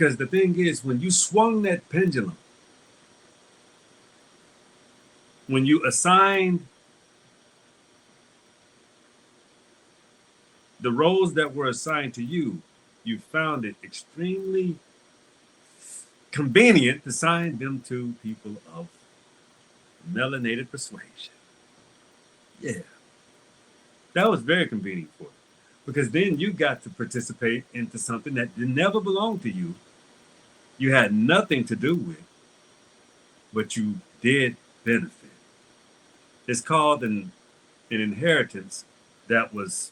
Because the thing is, when you swung that pendulum, when you assigned the roles that were assigned to you, you found it extremely convenient to assign them to people of melanated persuasion. Yeah, that was very convenient for you because then you got to participate into something that never belonged to you. You had nothing to do with, but you did benefit. It's called an inheritance that was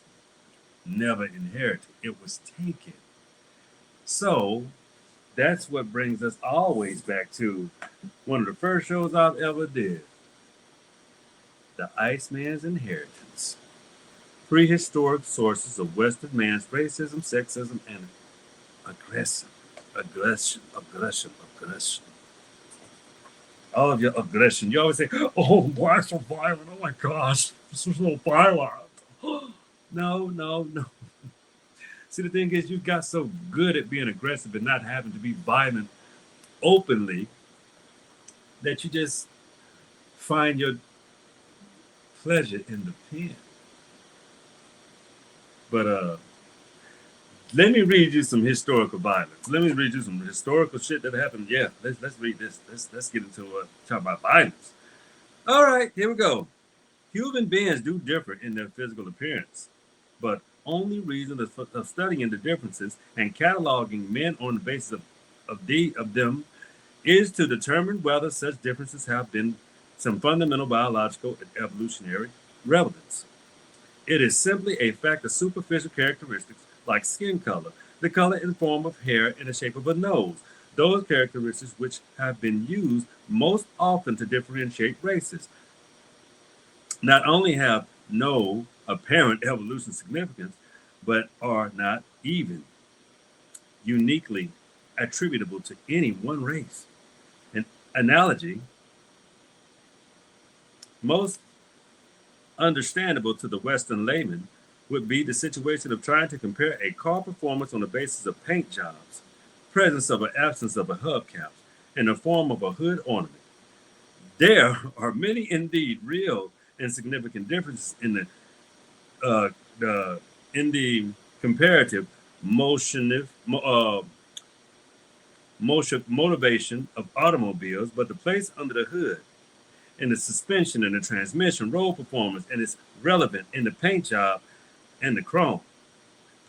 never inherited. It was taken. So that's what brings us always back to one of the first shows I've ever did. The Iceman's Inheritance. Prehistoric sources of Western man's racism, sexism, and aggression. Aggression. All of your aggression. You always say, oh, blacks are violent. Oh my gosh, this is so violent. No. See, the thing is, you got so good at being aggressive and not having to be violent openly that you just find your pleasure in the pen. But let me read you some historical violence. Let me read you some historical shit that happened. Yeah, let's read this. Let's get into talk about violence. All right, here we go. Human beings do differ in their physical appearance, but only reason of studying the differences and cataloging men on the basis of them is to determine whether such differences have been some fundamental biological and evolutionary relevance. It is simply a fact of superficial characteristics like skin color, the color and form of hair, and the shape of a nose. Those characteristics which have been used most often to differentiate races not only have no apparent evolution significance, but are not even uniquely attributable to any one race. An analogy most understandable to the Western layman would be the situation of trying to compare a car performance on the basis of paint jobs, presence of or absence of a hubcap, and the form of a hood ornament. There are many indeed real and significant differences in the comparative motivation of automobiles, but the place under the hood and the suspension and the transmission roll performance and it's relevant in the paint job and the chrome.